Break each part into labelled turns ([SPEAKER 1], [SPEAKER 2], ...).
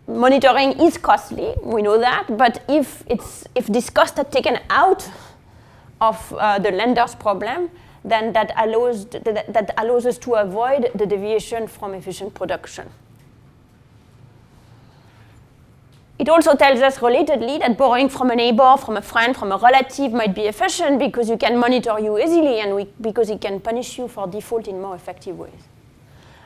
[SPEAKER 1] monitoring is costly, we know that, but if this cost are taken out of the lender's problem, then that allows us to avoid the deviation from efficient production. It also tells us relatedly that borrowing from a neighbor, from a friend, from a relative might be efficient because you can monitor you easily and because it can punish you for default in more effective ways.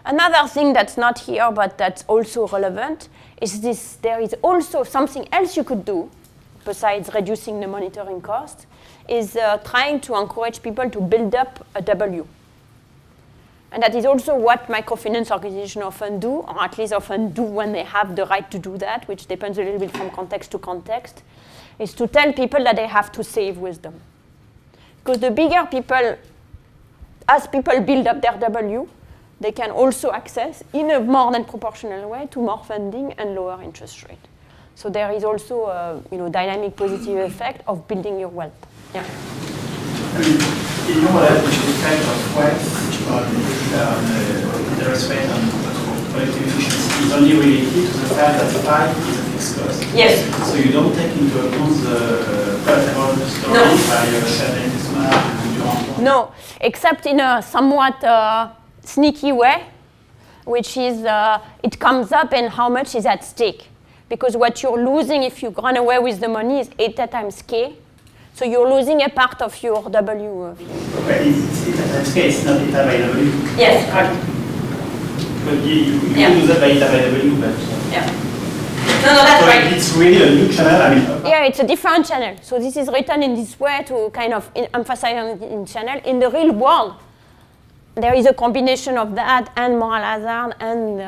[SPEAKER 1] Another thing that's not here but that's also relevant is this: there is also something else you could do besides reducing the monitoring cost, is trying to encourage people to build up a W. And that is also what microfinance organizations often do, or at least often do when they have the right to do that, which depends a little bit from context to context, is to tell people that they have to save wisdom. Because the bigger people, as people build up their W, they can also access, in a more than proportional way, to more funding and lower interest rate. So there is also a dynamic positive effect of building your wealth. Yeah.
[SPEAKER 2] I mean, you know that the effect of wealth on interest rate and collective efficiency is only related to the fact that phi is a fixed cost.
[SPEAKER 1] Yes.
[SPEAKER 2] So you don't take into account the collateral story by a certain customer.
[SPEAKER 1] No, except in a somewhat sneaky way, which is it comes up in how much is at stake. Because what you're losing if you run away with the money is eta times k. So you're losing a part of your W.
[SPEAKER 2] But it's eta times k, it's not eta by W.
[SPEAKER 1] Yes, correct.
[SPEAKER 2] But you do that by eta by W, but...
[SPEAKER 1] Yeah. No, that's right.
[SPEAKER 2] So it's really a new channel, I mean...
[SPEAKER 1] Yeah, it's a different channel. So this is written in this way to kind of emphasize in channel. In the real world, there is a combination of that and moral hazard and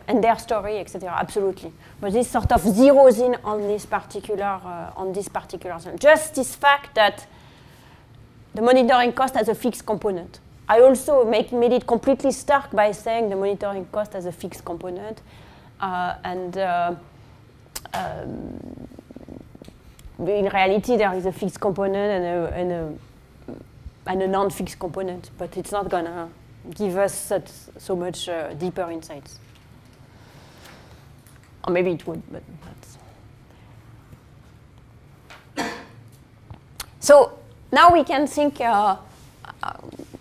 [SPEAKER 1] and their story, etc. Absolutely, but this sort of zeroes in on this particular thing. Just this fact that the monitoring cost has a fixed component. I also made it completely stark by saying the monitoring cost has a fixed component, and in reality there is a fixed component and a non-fixed component, but it's not gonna give us so much deeper insights. Or maybe it would, but that's... So now we can think,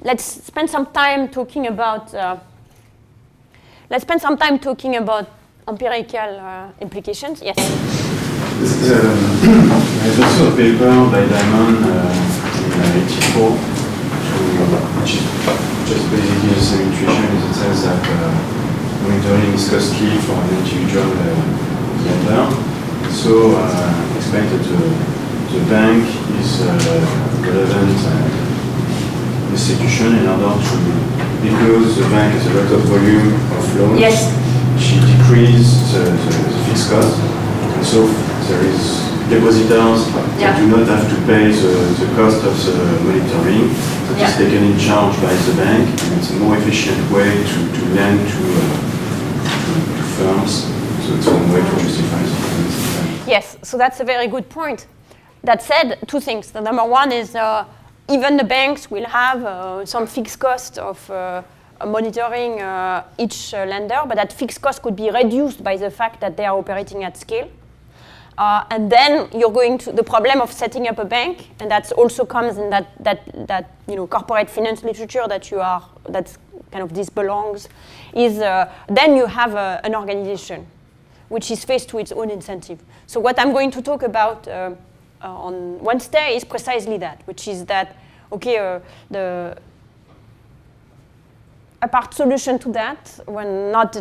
[SPEAKER 1] let's spend some time talking about empirical implications. Yes?
[SPEAKER 3] There's also a paper by Diamond in 84, which is just basically the same intuition as it says that monitoring is costly for an individual lender. So explain that the bank is a relevant institution in order to, because the bank has a lot of volume of loans,
[SPEAKER 1] yes,
[SPEAKER 3] she decreases the fixed cost, and so there is depositors that do not have to pay the cost of the monitoring. That is taken in charge by the bank, and it's a more efficient way to lend to firms. So it's one way to justify it.
[SPEAKER 1] Yes, so that's a very good point. That said, two things. The number one is even the banks will have some fixed cost of monitoring each lender, but that fixed cost could be reduced by the fact that they are operating at scale. And then you're going to the problem of setting up a bank, and that also comes in that corporate finance literature that's kind of this belongs, is then you have an organization which is faced with its own incentive. So what I'm going to talk about on Wednesday is precisely that, which is that, okay, a part solution to that, when not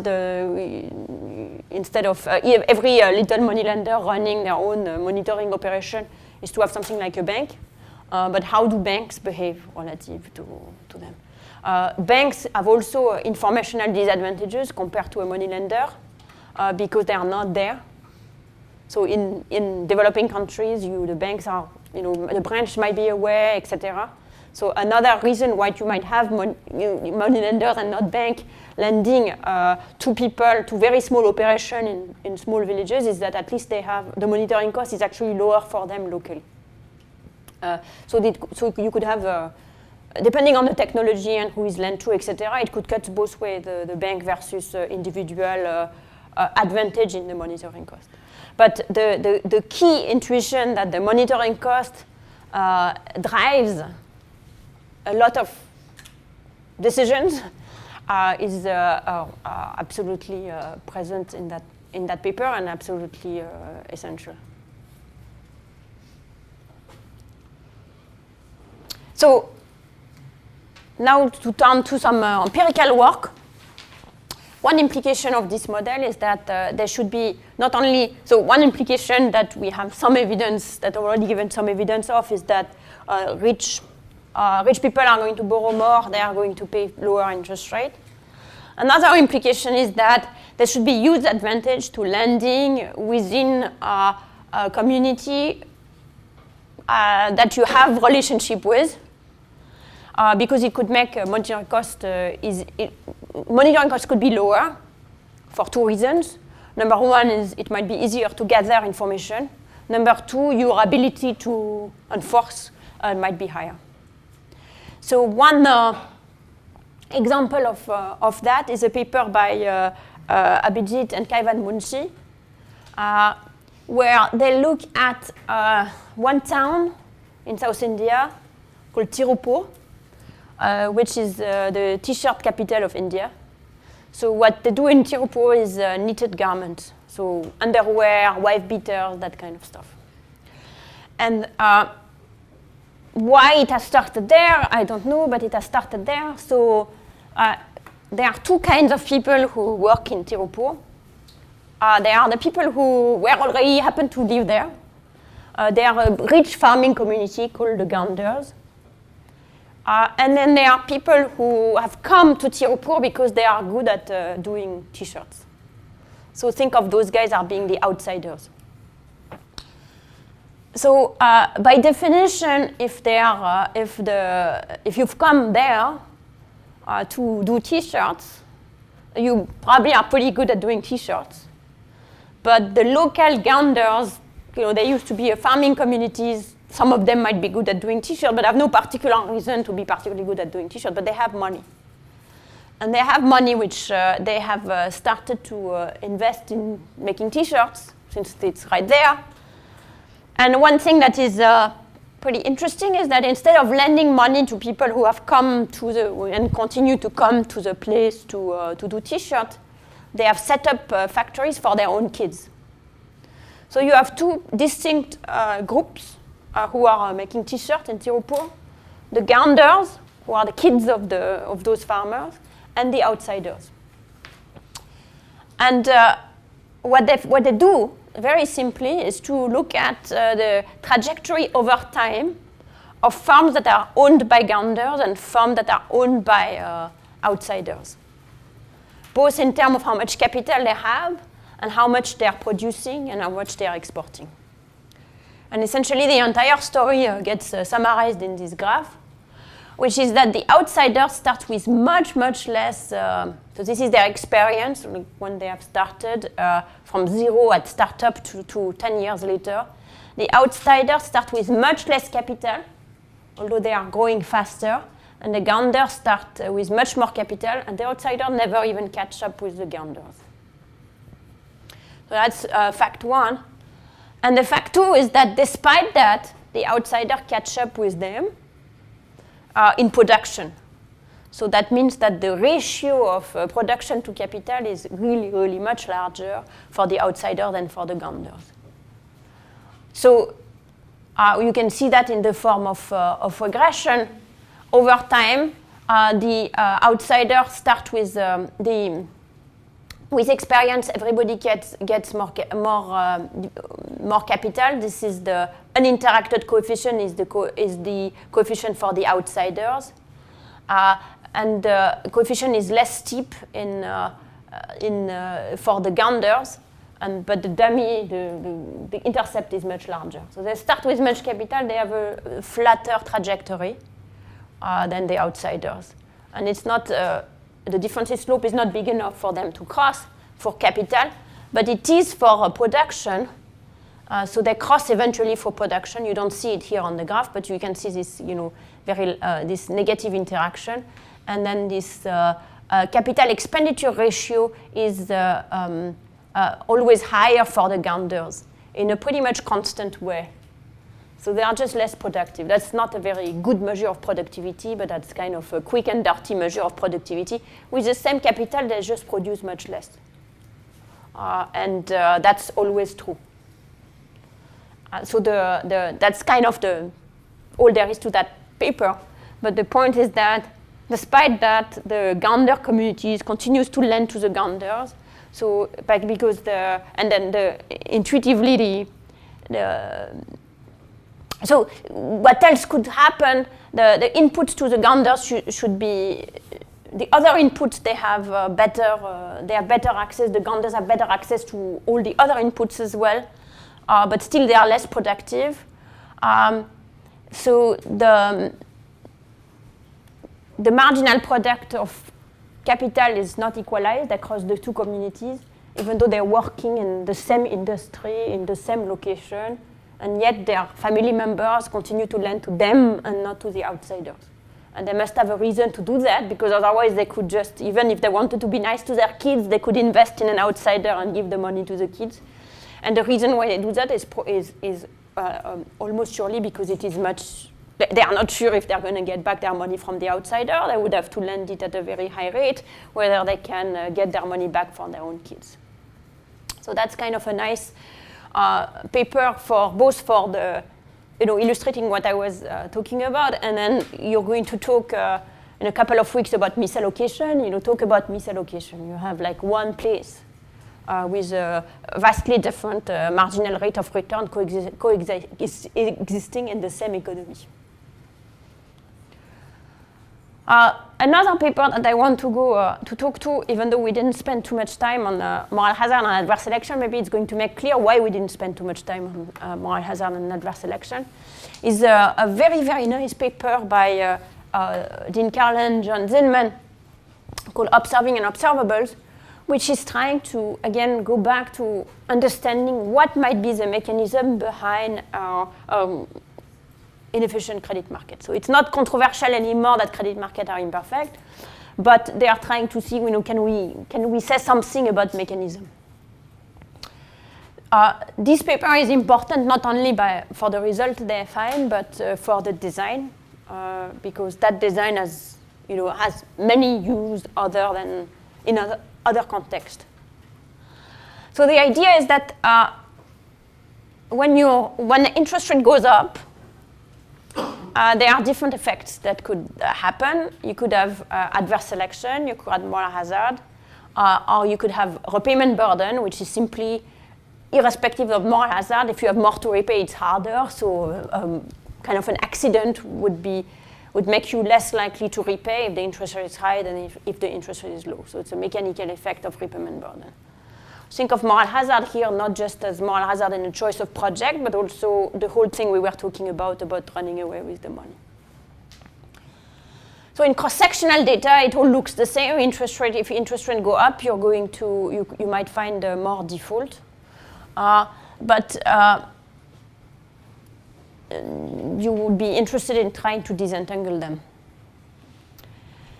[SPEAKER 1] instead of every little money lender running their own monitoring operation, is to have something like a bank. But how do banks behave relative to them? Banks have also informational disadvantages compared to a money lender because they are not there. So in developing countries, the banks are, the branch might be away, etc. So another reason why you might have money lenders and not bank lending to people, to very small operation in small villages, is that at least they have, the monitoring cost is actually lower for them locally. So you could have depending on the technology and who is lent to, etc., it could cut both ways, the bank versus individual advantage in the monitoring cost. But the key intuition that the monitoring cost drives a lot of decisions is absolutely present in that paper and absolutely essential. So now to turn to some empirical work. One implication of this model is that there should be not only, so one implication that we have some evidence, that already given some evidence of, is that rich people are going to borrow more, they are going to pay lower interest rate. Another implication is that there should be huge advantage to lending within a community that you have relationship with. Because it could make monitoring cost monitoring cost could be lower for two reasons. Number one is it might be easier to gather information. Number two, your ability to enforce might be higher. So one example of that is a paper by Abhijit and Kaivan Munshi, where they look at one town in South India called Tirupur, which is the t-shirt capital of India. So what they do in Tirupur is knitted garments, so underwear, wife beaters, that kind of stuff. And why it has started there, I don't know, but it has started there. So there are two kinds of people who work in Tirupur. There are the people who were already happen to live there. They are a rich farming community called the Ganders. And then there are people who have come to Tirupur because they are good at doing t-shirts. So think of those guys as being the outsiders. So by definition, if you've come there to do t-shirts, you probably are pretty good at doing t-shirts. But the local Ganders, they used to be a farming communities. Some of them might be good at doing t-shirts, but have no particular reason to be particularly good at doing t-shirts, but they have money. And they have money which they have started to invest in making t-shirts, since it's right there. And one thing that is pretty interesting is that instead of lending money to people who have come to and continue to come to the place to do t-shirts, they have set up factories for their own kids. So you have two distinct groups who are making t-shirts in Tirupur, the Ganders, who are the kids of those farmers, and the outsiders. And what they do, very simply, is to look at the trajectory over time of farms that are owned by Ganders and farms that are owned by outsiders, both in terms of how much capital they have and how much they are producing and how much they are exporting. And essentially, the entire story gets summarized in this graph, which is that the outsiders start with much, much less. So this is their experience when they have started from zero at startup to 10 years later. The outsiders start with much less capital, although they are growing faster. And the Ganders start with much more capital, and the outsiders never even catch up with the Ganders. So that's fact one. And the fact two is that despite that, the outsiders catch up with them in production. So that means that the ratio of production to capital is really, really much larger for the outsiders than for the Ganders. So you can see that in the form of regression. Over time, the outsiders start with experience, everybody gets more capital. This is the uninteracted coefficient, is the coefficient for the outsiders. And the coefficient is less steep for the Ganders, but the dummy, the intercept is much larger. So they start with much capital, they have a flatter trajectory than the outsiders. And it's not, the difference slope is not big enough for them to cross for capital, but it is for production. So they cross eventually for production. You don't see it here on the graph, but you can see this, this negative interaction. And then this capital expenditure ratio is always higher for the Ganders in a pretty much constant way. So they are just less productive. That's not a very good measure of productivity, but that's kind of a quick and dirty measure of productivity. With the same capital, they just produce much less. And that's always true. So that's kind of all there is to that paper. But the point is that despite that, the Gander communities continues to lend to the Ganders. So because intuitively so what else could happen? The inputs to the Ganders should be the other inputs. They have better access. The Ganders have better access to all the other inputs as well, but still they are less productive. So the marginal product of capital is not equalized across the two communities, even though they're working in the same industry, in the same location. And yet their family members continue to lend to them and not to the outsiders. And they must have a reason to do that, because otherwise they could just, even if they wanted to be nice to their kids, they could invest in an outsider and give the money to the kids. And the reason why they do that is almost surely because it is they are not sure if they're going to get back their money from the outsider. They would have to lend it at a very high rate, whether they can get their money back for their own kids. So that's kind of a nice paper for the illustrating what I was talking about, and then you're going to talk in a couple of weeks about misallocation. Talk about misallocation. You have like one place with a vastly different marginal rate of return coexisting in the same economy. Another paper that I want to go to talk to, even though we didn't spend too much time on moral hazard and adverse selection, maybe it's going to make clear why we didn't spend too much time on moral hazard and adverse selection, is a very, very nice paper by Dean Carlin and John Zinman called Observing and Observables, which is trying to, again, go back to understanding what might be the mechanism behind our inefficient credit market. So it's not controversial anymore that credit markets are imperfect, but they are trying to see, can we say something about mechanism? This paper is important not only for the result they find, but for the design, because that design has many uses other than in other contexts. So the idea is that when the interest rate goes up, there are different effects that could happen. You could have adverse selection, you could have moral hazard, or you could have repayment burden, which is simply irrespective of moral hazard. If you have more to repay, it's harder. So kind of an accident would make you less likely to repay if the interest rate is high than if the interest rate is low. So it's a mechanical effect of repayment burden. Think of moral hazard here not just as moral hazard in a choice of project, but also the whole thing we were talking about running away with the money. So in cross-sectional data, it all looks the same. If interest rate go up, you might find more default. But you would be interested in trying to disentangle them.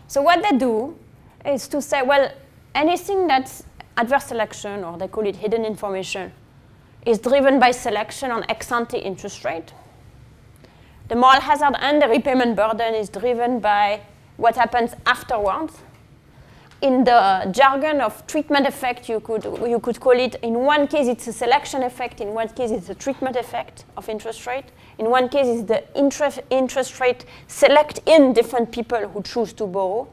[SPEAKER 1] So what they do is to say, well, anything that's adverse selection, or they call it hidden information, is driven by selection on ex-ante interest rate. The moral hazard and the repayment burden is driven by what happens afterwards. In the jargon of treatment effect, you could call it, in one case it's a selection effect, in one case it's a treatment effect of interest rate. In one case it's the interest rate select in different people who choose to borrow.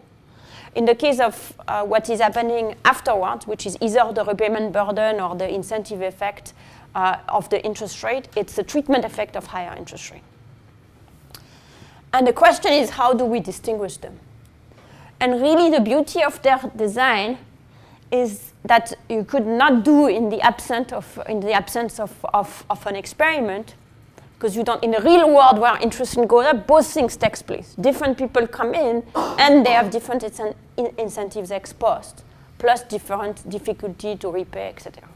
[SPEAKER 1] In the case of what is happening afterwards, which is either the repayment burden or the incentive effect of the interest rate, it's the treatment effect of higher interest rate. And the question is, how do we distinguish them? And really the beauty of their design is that you could not do in the absence of an experiment, because you don't, in the real world where interest rate goes up, both things take place. Different people come in and they have different incentives ex post, plus different difficulty to repay, etc.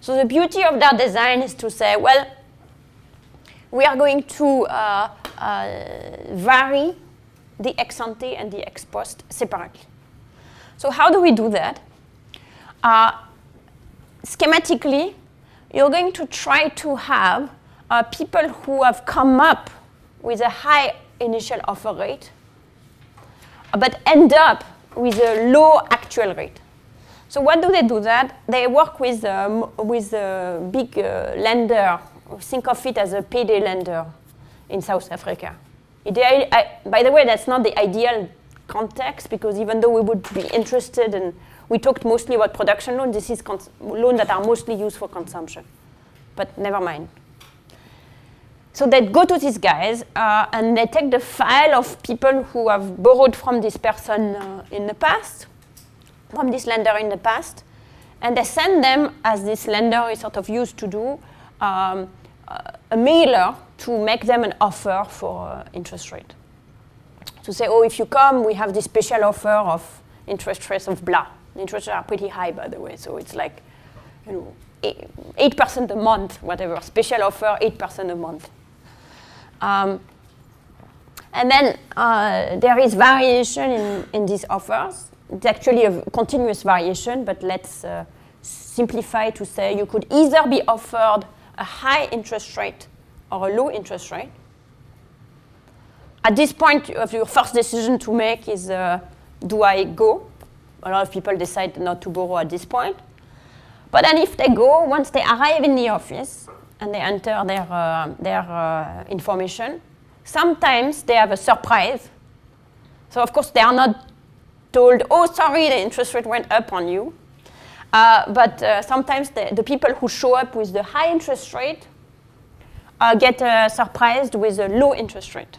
[SPEAKER 1] So the beauty of that design is to say, well, we are going to vary the ex ante and the ex post separately. So how do we do that? Schematically, you're going to try to have people who have come up with a high initial offer rate, but end up with a low actual rate. So what do they do that? They work with a big lender. Think of it as a payday lender in South Africa. By the way, that's not the ideal context, because even though we would be interested in, we talked mostly about production loans, this is loans that are mostly used for consumption. But never mind. So they go to these guys and they take the file of people who have borrowed from this person in the past, from this lender in the past, and they send them, as this lender is sort of used to do, a mailer to make them an offer for interest rate. To say, oh, if you come, we have this special offer of interest rates of blah. The interest rates are pretty high, by the way, so it's like, 8% a month, whatever. Special offer, 8% a month. And then there is variation in these offers. It's actually a continuous variation, but let's simplify to say you could either be offered a high interest rate or a low interest rate. At this point, your first decision to make is, do I go? A lot of people decide not to borrow at this point. But then if they go, once they arrive in the office and they enter their information, sometimes they have a surprise. So of course, they are not told, oh, sorry, the interest rate went up on you. But sometimes the people who show up with the high interest rate get surprised with a low interest rate.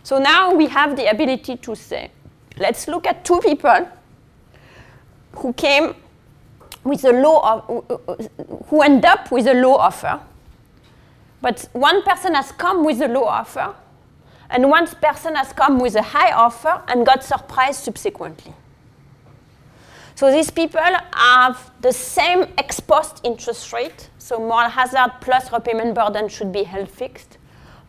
[SPEAKER 1] So now we have the ability to say, let's look at two people who came with a low, who end up with a low offer. But one person has come with a low offer, and one person has come with a high offer and got surprised subsequently. So these people have the same ex post interest rate, so moral hazard plus repayment burden should be held fixed,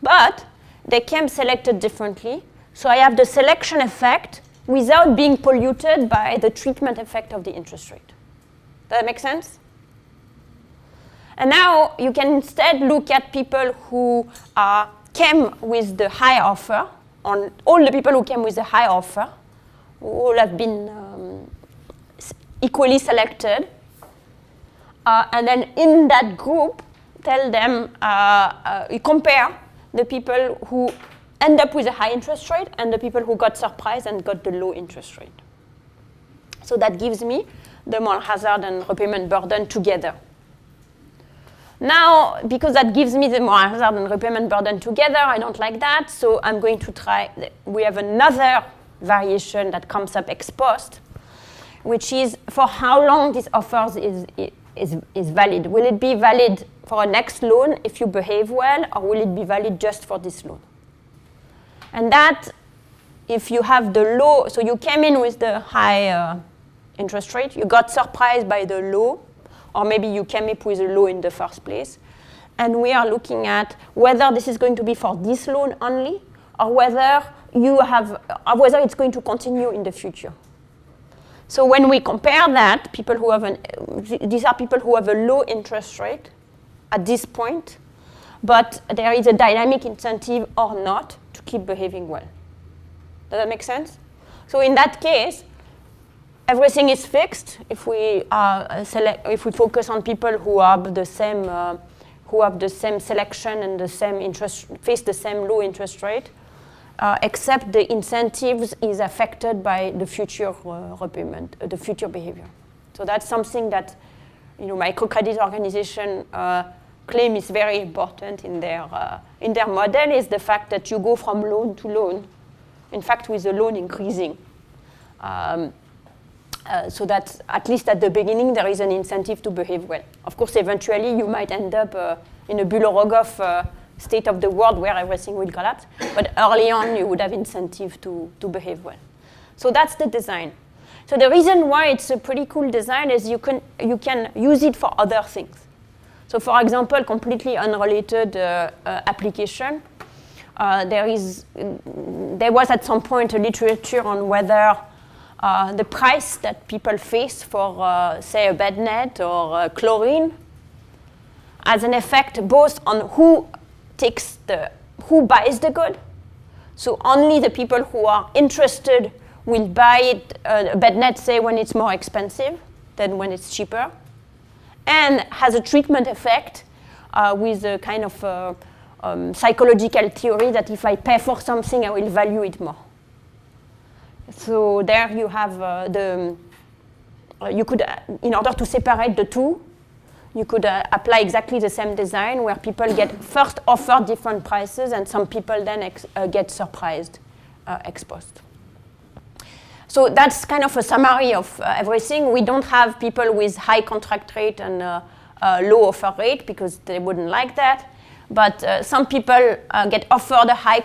[SPEAKER 1] but they came selected differently. So I have the selection effect without being polluted by the treatment effect of the interest rate. Does that make sense? And now you can instead look at people who came with the high offer, on all the people who came with the high offer, who all have been equally selected, and then in that group, tell them, you compare the people who end up with a high interest rate and the people who got surprised and got the low interest rate. So that gives me the moral hazard and repayment burden together. Now, because that gives me the moral hazard and repayment burden together, I don't like that, so I'm going to try, we have another variation that comes up ex post, which is for how long this offer is valid. Will it be valid for a next loan if you behave well, or will it be valid just for this loan? And that, if you have the low, so you came in with the high interest rate, you got surprised by the low, or maybe you came up with a low in the first place, and we are looking at whether this is going to be for this loan only, or whether whether it's going to continue in the future. So when we compare that, people who have these are people who have a low interest rate at this point, but there is a dynamic incentive or not to keep behaving well. Does that make sense? So in that case, everything is fixed if we focus on people who have the same selection and the same face the same low interest rate, except the incentives is affected by the future repayment, the future behavior. So that's something that microcredit organization claim is very important in their model, is the fact that you go from loan to loan, in fact with the loan increasing. So that at least at the beginning there is an incentive to behave well. Of course, eventually you might end up in a Bülow-Rogoff state of the world where everything will collapse, but early on you would have incentive to behave well. So that's the design. So the reason why it's a pretty cool design is you can use it for other things. So for example, completely unrelated application, there was at some point a literature on whether the price that people face for, say, a bed net or chlorine has an effect both on who buys the good. So only the people who are interested will buy it, a bed net, say, when it's more expensive than when it's cheaper, and has a treatment effect with a kind of psychological theory that if I pay for something, I will value it more. So there you have you could, in order to separate the two, you could apply exactly the same design where people get first offered different prices and some people then get surprised ex post. So that's kind of a summary of everything. We don't have people with high contract rate and low offer rate because they wouldn't like that. But some people get offered a high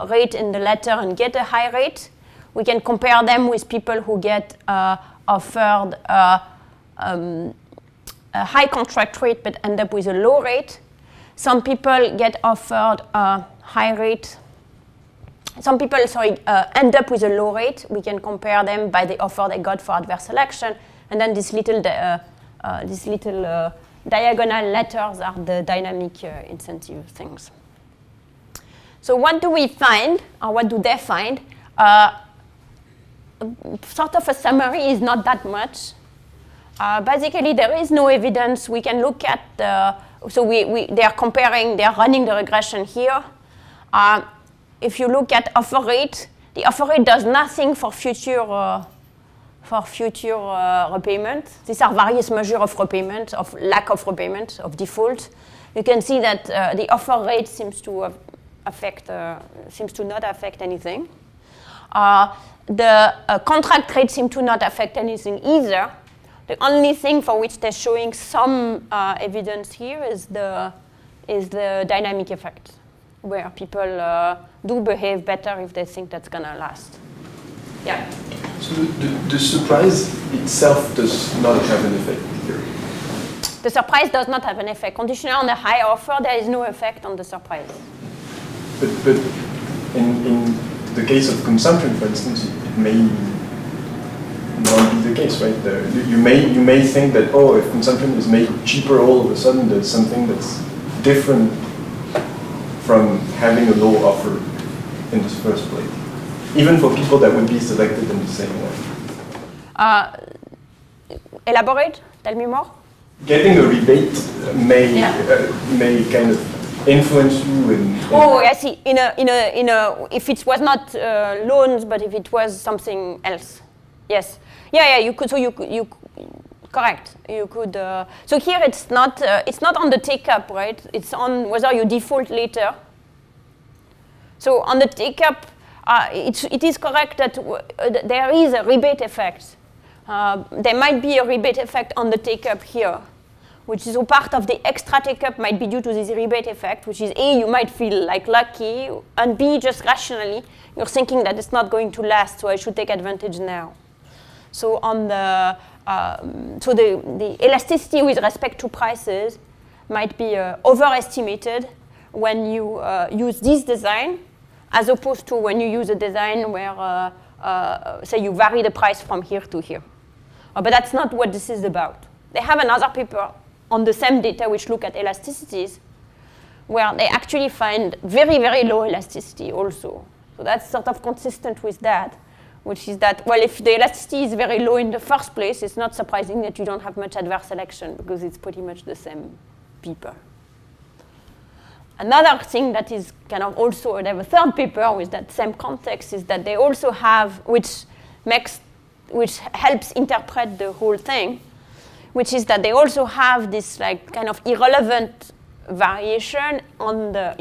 [SPEAKER 1] rate in the letter and get a high rate. We can compare them with people who get offered a high contract rate but end up with a low rate. Some people get offered a high rate. Some people, end up with a low rate. We can compare them by the offer they got for adverse selection. And then these little diagonal letters are the dynamic incentive things. So what do we find, or what do they find? Sort of a summary is not that much. Basically, there is no evidence. We can look at they are comparing, they are running the regression here. If you look at offer rate, the offer rate does nothing for future repayment. These are various measures of repayment, of lack of repayment, of default. You can see that the offer rate seems to not affect anything. The contract rate seems to not affect anything either. The only thing for which they're showing some evidence here is the dynamic effect, where people do behave better if they think that's going to last. Yeah?
[SPEAKER 4] So the surprise itself does not have an effect here?
[SPEAKER 1] The surprise does not have an effect. Conditional on a high offer, there is no effect on the surprise.
[SPEAKER 4] But in the case of consumption, for instance, it may not be the case, right? You may think that, if consumption is made cheaper all of a sudden, there's something that's different from having a low offer in the first place, even for people that would be selected in the same way.
[SPEAKER 1] Elaborate? Tell me more.
[SPEAKER 4] Getting a rebate may kind of influence you in.
[SPEAKER 1] I see. If it was not loans, but if it was something else, yes. Yeah. You could. So you correct. You could. So here it's not on the take-up, right? It's on whether you default later. So on the take-up, it is correct that there is a rebate effect. There might be a rebate effect on the take-up here, which is a part of the extra take-up might be due to this rebate effect, which is A, you might feel like lucky, and B, just rationally, you're thinking that it's not going to last, so I should take advantage now. So on the elasticity with respect to prices might be overestimated when you use this design, as opposed to when you use a design where, say, you vary the price from here to here. But that's not what this is about. They have another paper on the same data which look at elasticities, where they actually find very, very low elasticity also. So that's sort of consistent with that, which is that, well, if the elasticity is very low in the first place, it's not surprising that you don't have much adverse selection, because it's pretty much the same people. Another thing that is kind of also, they have a third paper with that same context, is that they also have, which helps interpret the whole thing, which is that they also have this like kind of irrelevant variation on the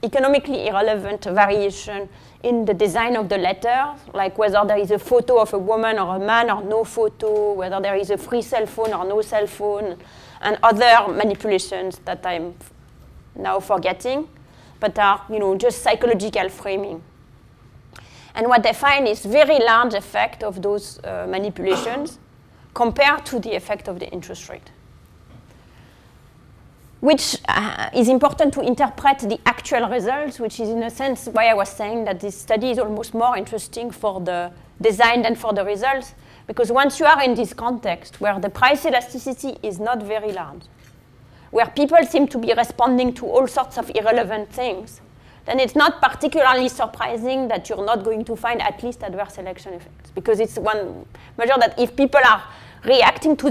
[SPEAKER 1] economically irrelevant variation in the design of the letter, like whether there is a photo of a woman or a man or no photo, whether there is a free cell phone or no cell phone, and other manipulations that I'm now forgetting, but are just psychological framing. And what they find is very large effect of those manipulations compared to the effect of the interest rate, which is important to interpret the actual results, which is in a sense why I was saying that this study is almost more interesting for the design than for the results, because once you are in this context where the price elasticity is not very large, where people seem to be responding to all sorts of irrelevant things, then it's not particularly surprising that you're not going to find at least adverse selection effects, because it's one measure that if people are reacting to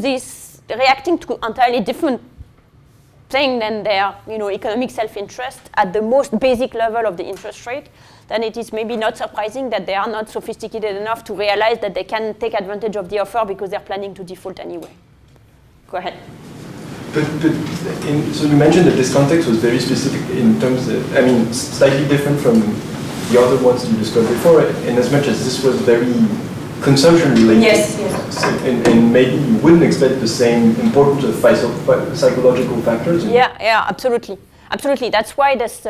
[SPEAKER 1] entirely different thing than their economic self-interest at the most basic level of the interest rate, then it is maybe not surprising that they are not sophisticated enough to realize that they can take advantage of the offer because they're planning to default anyway. Go ahead.
[SPEAKER 4] So you mentioned that this context was very specific in terms of, slightly different from the other ones you described before, in as much as this was very consumption related.
[SPEAKER 1] Yes.
[SPEAKER 4] So, and maybe you wouldn't expect the same importance of psychological factors.
[SPEAKER 1] Yeah, absolutely. That's why these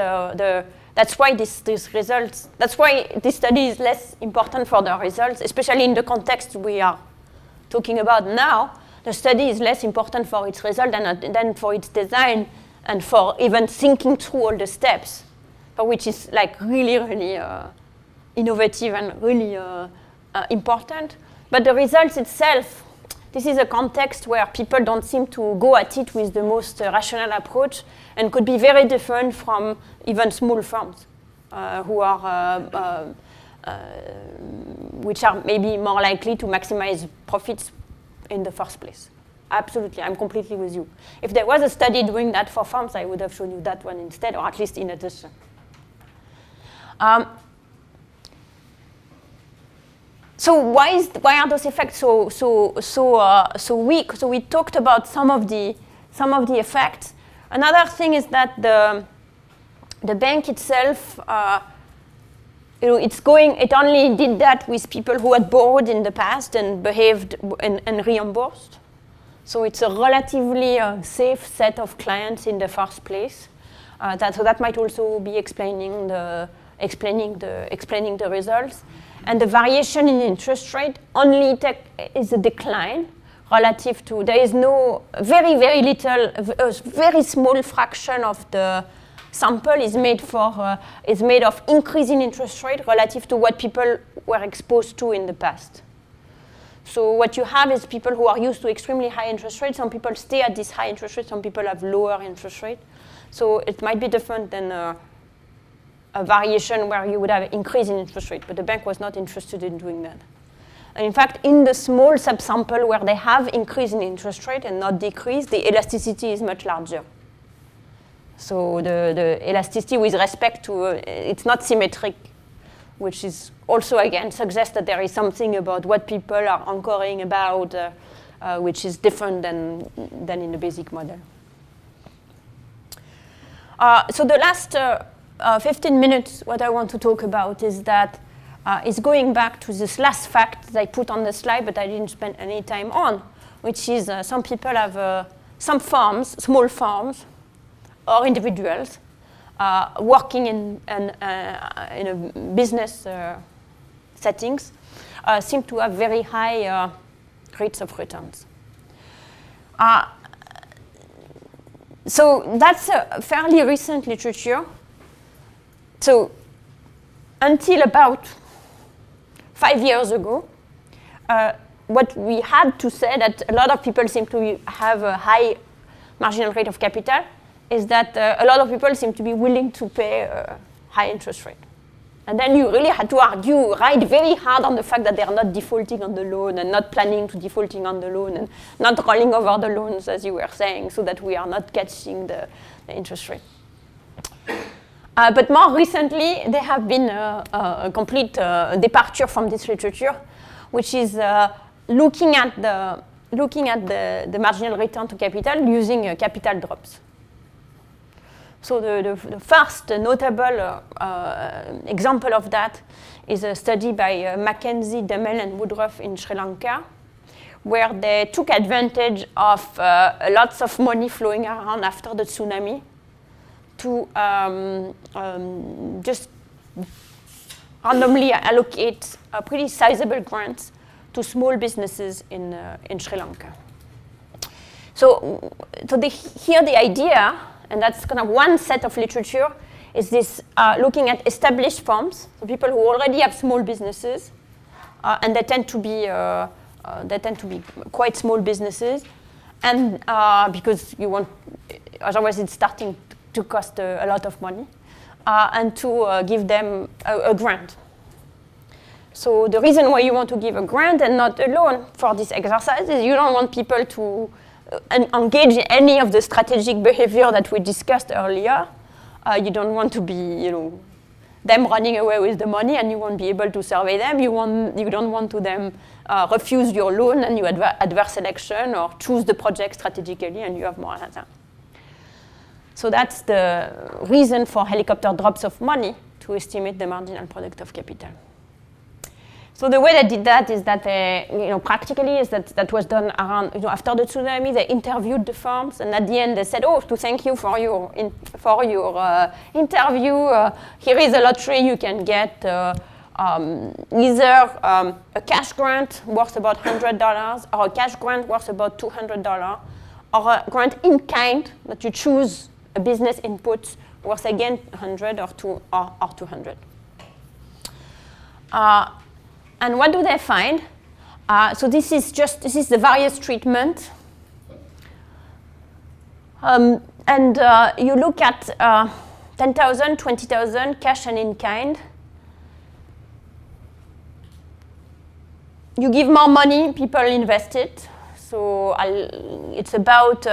[SPEAKER 1] results. That's why this study is less important for the results, especially in the context we are talking about now. The study is less important for its result than for its design and for even thinking through all the steps, which is like really, really innovative and really important. But the results itself, this is a context where people don't seem to go at it with the most rational approach and could be very different from even small firms which are maybe more likely to maximize profits in the first place. Absolutely, I'm completely with you. If there was a study doing that for firms, I would have shown you that one instead, or at least in addition. So why are those effects so weak? So we talked about some of the effects. Another thing is that the bank itself, it only did that with people who had borrowed in the past and behaved and reimbursed. So it's a relatively safe set of clients in the first place. So that might also be explaining the results. And the variation in interest rate only is a decline relative to, there is no very, very little, a very small fraction of the sample is made of increasing interest rate relative to what people were exposed to in the past. So what you have is people who are used to extremely high interest rates. Some people stay at this high interest rate. Some people have lower interest rate. So it might be different than a variation where you would have an increase in interest rate, but the bank was not interested in doing that. And in fact, in the small subsample where they have increase in interest rate and not decrease, the elasticity is much larger. So the elasticity with respect to, it's not symmetric, which is also, again, suggests that there is something about what people are anchoring about, which is different than in the basic model. So the last 15 minutes, what I want to talk about is going back to this last fact that I put on the slide, but I didn't spend any time on, which is some people have some farms, small farms, or individuals working in a business settings seem to have very high rates of returns. So that's a fairly recent literature. So until about 5 years ago, what we had to say that a lot of people seem to have a high marginal rate of capital is that a lot of people seem to be willing to pay a high interest rate. And then you really had to ride very hard on the fact that they are not defaulting on the loan and not planning to defaulting on the loan and not rolling over the loans, as you were saying, so that we are not catching the interest rate. But more recently, there have been a complete departure from this literature, which is looking at the marginal return to capital using capital drops. So the first notable example of that is a study by Mackenzie, Demel, and Woodruff in Sri Lanka, where they took advantage of lots of money flowing around after the tsunami to just randomly allocate pretty sizable grants to small businesses in Sri Lanka. So here the idea, and that's kind of one set of literature, is this looking at established firms, so people who already have small businesses, and they tend to be quite small businesses, and because you want, otherwise it's starting to cost a lot of money, and to give them a grant. So the reason why you want to give a grant and not a loan for this exercise is you don't want people to engage in any of the strategic behavior that we discussed earlier. You don't want to be, them running away with the money and you won't be able to survey them. You don't want to them refuse your loan and you adverse selection, or choose the project strategically and you have more data. So that's the reason for helicopter drops of money to estimate the marginal product of capital. So the way they did that is that they, practically is that was done around, after the tsunami, they interviewed the firms, and at the end they said, oh, to thank you for your interview, here is a lottery you can get either a cash grant worth about $100, or a cash grant worth about $200, or a grant in kind that you choose a business input worth again 100 or 200. And what do they find? So this is the various treatment. And you look at 10,000, 20,000, cash and in kind. You give more money, people invest it. So it's about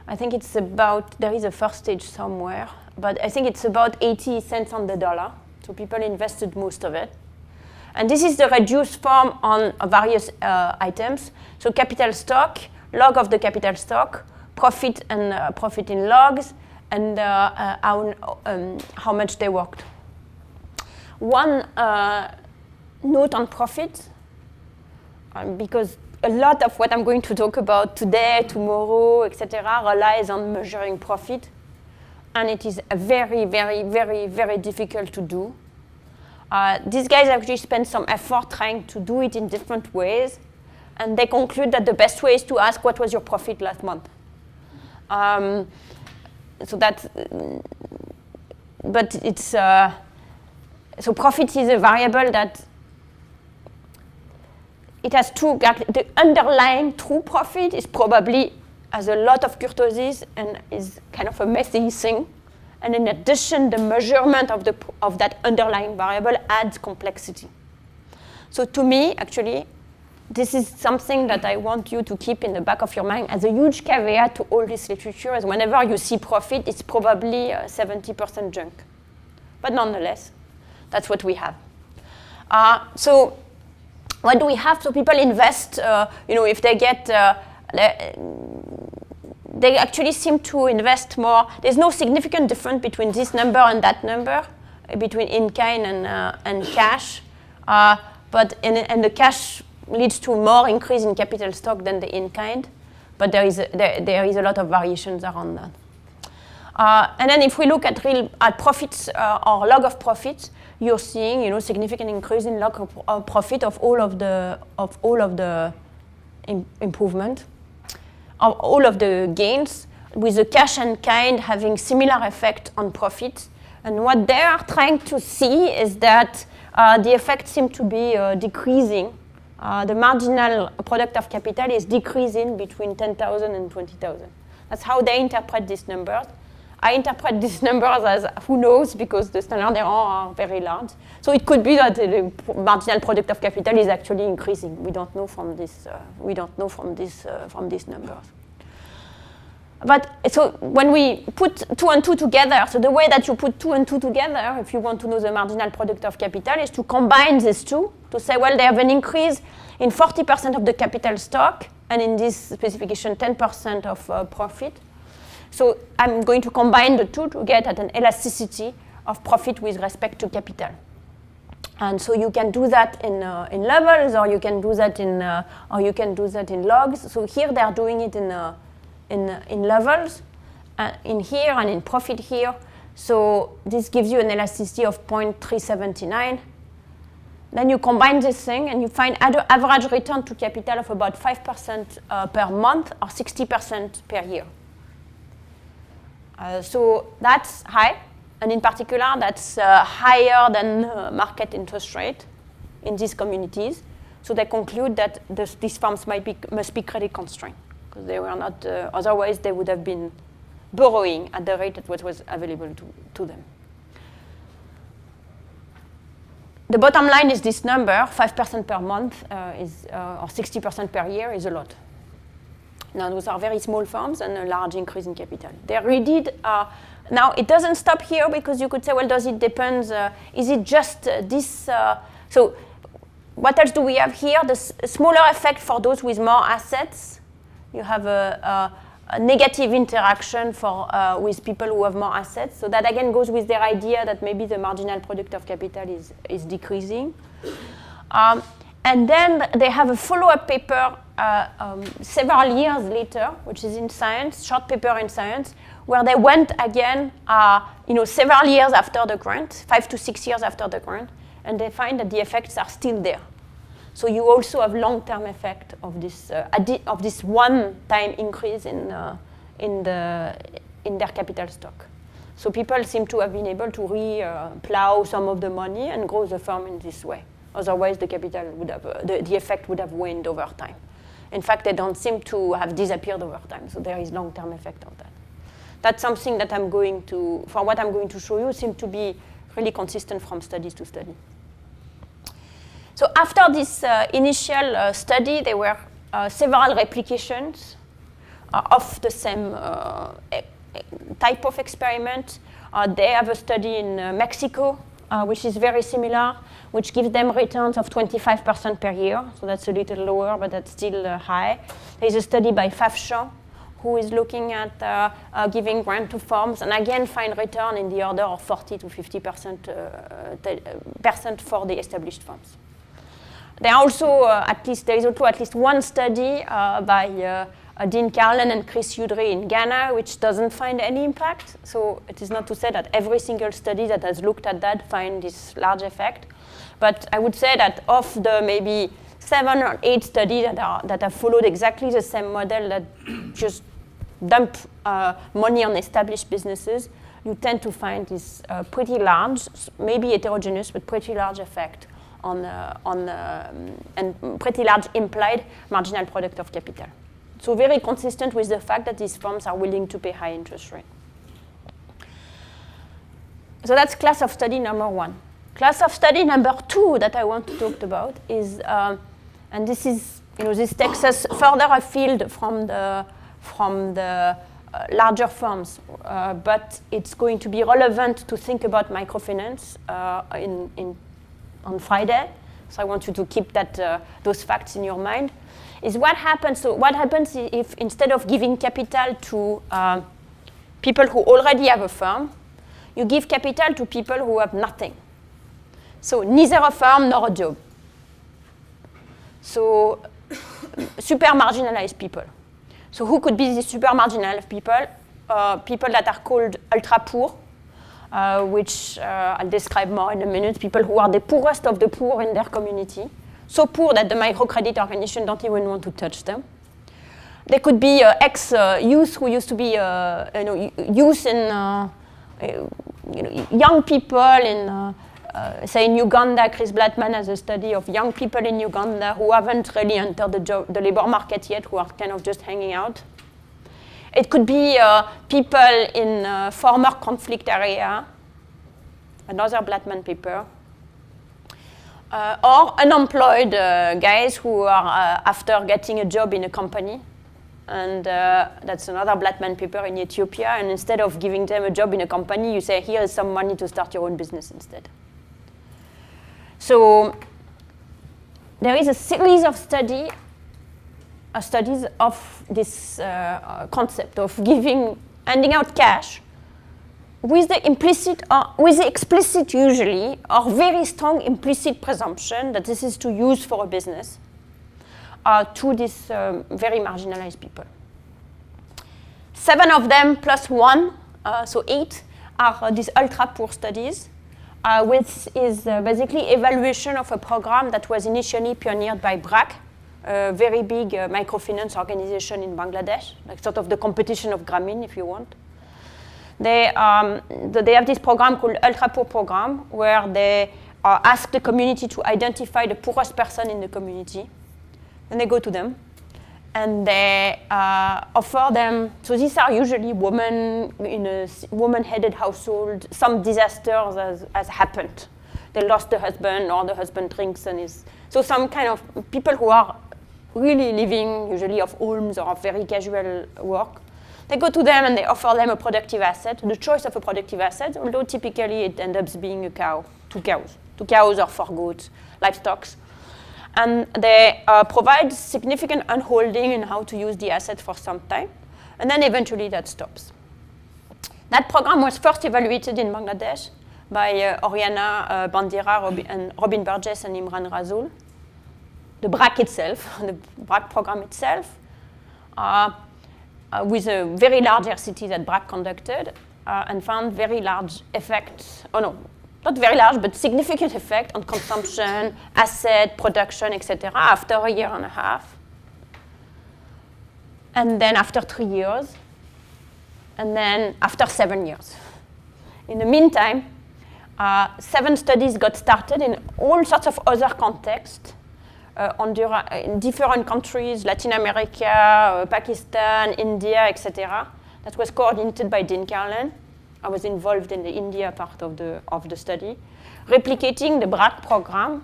[SPEAKER 1] I think it's about, there is a first stage somewhere, but I think it's about 80 cents on the dollar. So people invested most of it. And this is the reduced form on various items. So capital stock, log of the capital stock, profit and profit in logs, and how much they worked. One note on profit, because a lot of what I'm going to talk about today, tomorrow, etc., relies on measuring profit. And it is very, very, very, very difficult to do. These guys actually spend some effort trying to do it in different ways. And they conclude that the best way is to ask, what was your profit last month? So that's, but it's, so profit is a variable that it has two, the underlying true profit is probably has a lot of kurtosis and is kind of a messy thing. And in addition, the measurement of that underlying variable adds complexity. So to me, actually, this is something that I want you to keep in the back of your mind as a huge caveat to all this literature, is whenever you see profit, it's probably 70% junk. But nonetheless, that's what we have. So what do we have? So people invest, if they get, they actually seem to invest more. There's no significant difference between this number and that number, between in-kind and cash. But and the cash leads to more increase in capital stock than the in-kind. But there is a lot of variations around that. And then if we look at profits or log of profits, you're seeing significant increase in log of profit of all of the improvement, of all of the gains, with the cash and kind having similar effect on profit. And what they are trying to see is that the effects seem to be decreasing. The marginal product of capital is decreasing between 10,000 and 20,000. That's how they interpret these numbers. I interpret these numbers as who knows, because the standard error are very large. So it could be that the marginal product of capital is actually increasing. We don't know from this. From these numbers. But so when we put 2 and 2 together, so the way that you put 2 and 2 together, if you want to know the marginal product of capital, is to combine these two to say, well, they have an increase in 40% of the capital stock, and in this specification, 10% of profit. So I'm going to combine the two to get at an elasticity of profit with respect to capital. And so you can do that in levels, or you can do that in logs. So here they are doing it in levels, in here and in profit here. So this gives you an elasticity of 0.379. Then you combine this thing and you find average return to capital of about 5% per month or 60% per year. So that's high, and in particular, that's higher than market interest rate in these communities. So they conclude that these firms must be credit constrained, because they were not, otherwise they would have been borrowing at the rate at what was available to them. The bottom line is this number, 5% per month or 60% per year is a lot. Now, those are very small firms and a large increase in capital. They redid, now it doesn't stop here, because you could say, well, does it depend, is it just this, so what else do we have here? The smaller effect for those with more assets. You have a negative interaction with people who have more assets. So that again goes with their idea that maybe the marginal product of capital is decreasing. And then they have a follow-up paper several years later, which is in Science, short paper in Science, where they went again, several years after the grant, 5 to 6 years after the grant, and they find that the effects are still there. So you also have long-term effect of this one-time increase in their capital stock. So people seem to have been able to plow some of the money and grow the firm in this way. Otherwise, the capital would have the effect would have waned over time. In fact, they don't seem to have disappeared over time. So there is long-term effect of that. That's something that for what I'm going to show you, seem to be really consistent from studies to study. So after this initial study, there were several replications of the same type of experiment. They have a study in Mexico, which is very similar, which gives them returns of 25% per year. So that's a little lower, but that's still high. There's a study by Favchan, who is looking at giving grant to firms, and again find return in the order of 40 to 50% for the established firms. There are also there is also at least one study by Dean Carlin and Chris Udry in Ghana, which doesn't find any impact. So it is not to say that every single study that has looked at that find this large effect. But I would say that of the maybe 7 or 8 studies that have followed exactly the same model, that just dump money on established businesses, you tend to find this pretty large, maybe heterogeneous, but pretty large effect and pretty large implied marginal product of capital. So very consistent with the fact that these firms are willing to pay high interest rate. So that's class of study number 1. Class of study number 2 that I want to talk about is, and this is, this takes us further afield from the larger firms, but it's going to be relevant to think about microfinance on Friday. So I want you to keep those facts in your mind. Is what happens. So what happens if instead of giving capital to people who already have a firm, you give capital to people who have nothing. So neither a firm nor a job. So super marginalized people. So who could be these super marginalized people? People that are called ultra poor, which I'll describe more in a minute. People who are the poorest of the poor in their community. So poor that the microcredit organization don't even want to touch them. They could be ex-youth who used to be youth in young people in say in Uganda. Chris Blattman has a study of young people in Uganda who haven't really entered the labor market yet, who are kind of just hanging out. It could be people in former conflict area, another Blattman paper, or unemployed guys who are after getting a job in a company. And that's another Blattman paper in Ethiopia. And instead of giving them a job in a company, you say, here is some money to start your own business instead. So there is a series of studies of this concept of handing out cash with the implicit or with the explicit usually, or very strong implicit presumption that this is to use for a business to these very marginalized people. 7 of them plus 1, so 8, are these ultra-poor studies, which is basically evaluation of a program that was initially pioneered by BRAC, a very big microfinance organization in Bangladesh, like sort of the competition of Grameen, if you want. They have this program called Ultra-Poor Program, where they ask the community to identify the poorest person in the community. And they go to them, and they offer them, so these are usually women in a woman-headed household. Some disasters has happened. They lost the husband, or the husband drinks and is, so some kind of people who are really living usually of alms or of very casual work. They go to them and they offer them a productive asset, the choice of a productive asset, although typically it ends up being a cow, two cows or 4 goats, livestock. And they provide significant unholding in how to use the asset for some time, and then eventually that stops. That program was first evaluated in Bangladesh by Oriana Bandira and Robin Burgess and Imran Razul. The BRAC itself, the BRAC program itself, with a very large RCT that BRAC conducted and found very large effects, not very large, but significant effect on consumption, asset, production, etc. after a year and a half. And then after 3 years, and then after 7 years. In the meantime, 7 studies got started in all sorts of other contexts, in different countries, Latin America, Pakistan, India, etc. That was coordinated by Dean Carlin. I was involved in the India part of the study, replicating the BRAC program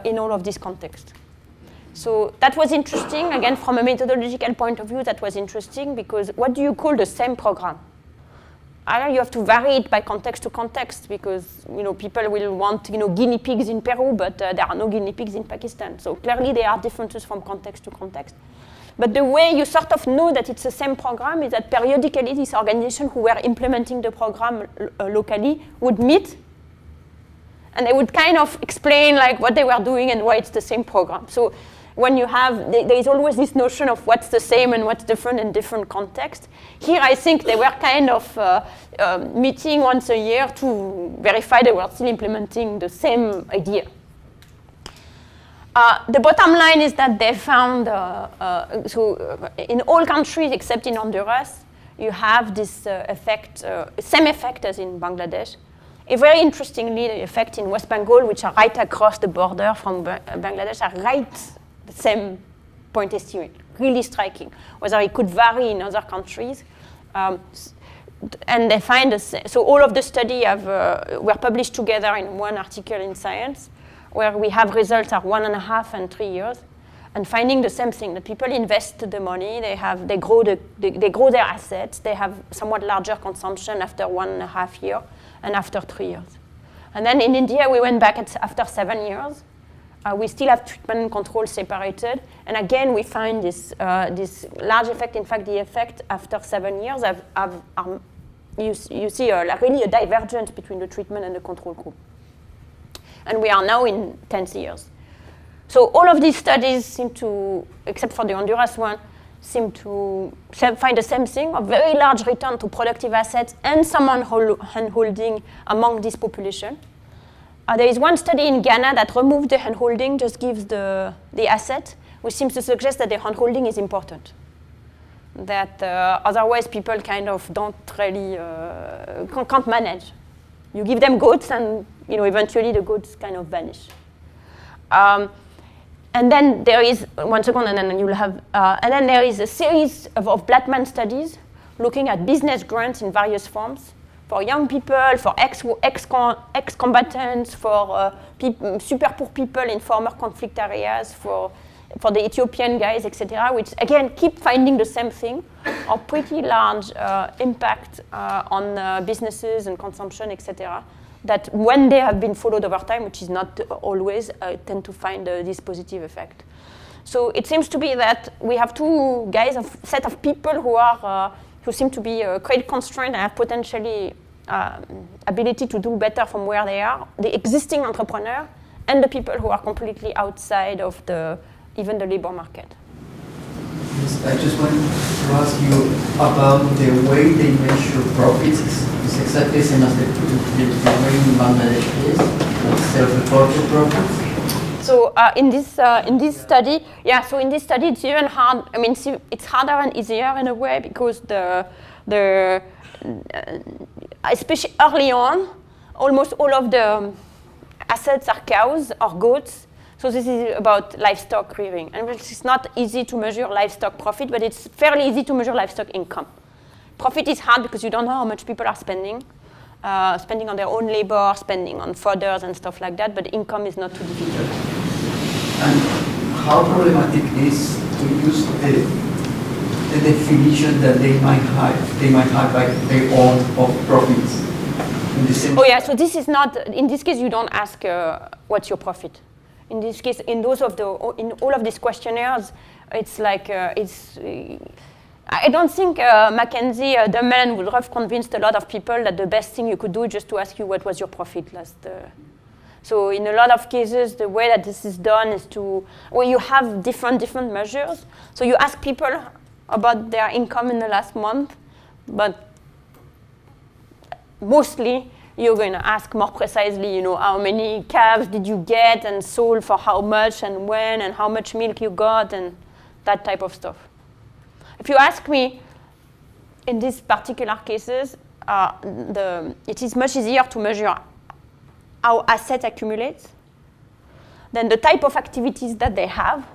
[SPEAKER 1] in all of these contexts. So that was interesting. Again, from a methodological point of view, that was interesting because what do you call the same program? Either you have to vary it by context to context because people will want guinea pigs in Peru, but there are no guinea pigs in Pakistan. So clearly there are differences from context to context. But the way you sort of know that it's the same program is that periodically these organizations who were implementing the program locally would meet, and they would kind of explain like what they were doing and why it's the same program. So when you have, there is always this notion of what's the same and what's different in different contexts. Here I think they were kind of meeting once a year to verify they were still implementing the same idea. The bottom line is that they found, in all countries except in Honduras, you have this effect, same effect as in Bangladesh. Very interestingly, the effect in West Bengal, which are right across the border from Bangladesh, are right the same point estimate, really striking, whether it could vary in other countries. And they find, so all of the study were published together in one article in Science, where we have results are 1.5 and 3 years, and finding the same thing, that people invest the money, they grow their assets, they have somewhat larger consumption after 1.5 years and after 3 years. And then in India, we went back after 7 years. We still have treatment and control separated, and again, we find this large effect. In fact, the effect after 7 years, you see really a divergence between the treatment and the control group. And we are now in 10 years. So all of these studies seem to, except for the Honduras one, seem to find the same thing, a very large return to productive assets and some hand-holding among this population. There is one study in Ghana that removed the hand-holding, just gives the asset, which seems to suggest that the hand-holding is important. That otherwise people kind of don't really, can't manage. You give them goats and eventually the goats kind of vanish. And then there is, one second, and then you'll have, and then there is a series of Blattman studies looking at business grants in various forms for young people, for ex-combatants, for super poor people in former conflict areas, for the Ethiopian guys, etc., which again keep finding the same thing, or pretty large impact on businesses and consumption, etc., that when they have been followed over time, which is not always, tend to find this positive effect. So it seems to be that we have two guys, a set of people who seem to be credit constrained and have potentially ability to do better from where they are, the existing entrepreneur and the people who are completely outside of even the labor market.
[SPEAKER 5] Yes, I just wanted to ask you about the way they measure profits. Is It's exactly the same as the rearing in Bangladesh case, self-reported profits.
[SPEAKER 1] So in this study, so in this study it's even hard. I mean, it's harder and easier in a way because especially early on, almost all of the assets are cows or goats. So this is about livestock rearing. And it's not easy to measure livestock profit, but it's fairly easy to measure livestock income. Profit is hard because you don't know how much people are spending on their own labor, spending on fodders and stuff like that, but income is not too difficult.
[SPEAKER 5] And how problematic is to use the definition that they might have by their own of profits?
[SPEAKER 1] Oh yeah, so this is not, in this case you don't ask what's your profit. In this case, in all of these questionnaires, it's like, I don't think Mackenzie, the man, would have convinced a lot of people that the best thing you could do is just to ask you what was your profit last. So in a lot of cases, the way that this is done is you have different measures. So you ask people about their income in the last month, but mostly you're going to ask more precisely, how many calves did you get and sold for how much and when and how much milk you got and that type of stuff. If you ask me, in these particular cases, it is much easier to measure how assets accumulate than the type of activities that they have.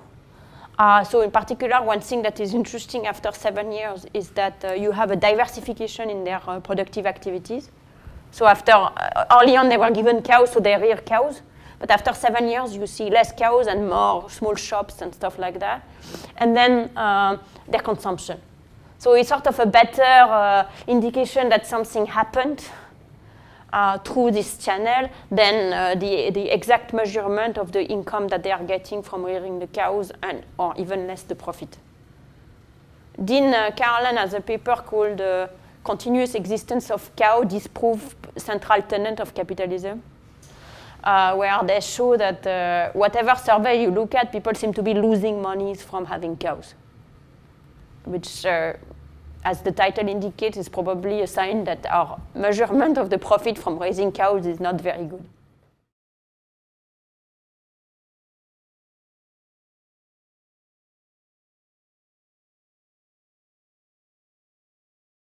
[SPEAKER 1] So in particular, one thing that is interesting after 7 years is that you have a diversification in their productive activities. So early on, they were given cows, so they rear cows. But after 7 years, you see less cows and more small shops and stuff like that. And then their consumption. So it's sort of a better indication that something happened through this channel than the exact measurement of the income that they are getting from rearing the cows or even less the profit. Dean Carlin has a paper called Continuous Existence of Cow Disprove Central Tenet of Capitalism, where they show that whatever survey you look at, people seem to be losing money from having cows, which, as the title indicates, is probably a sign that our measurement of the profit from raising cows is not very good.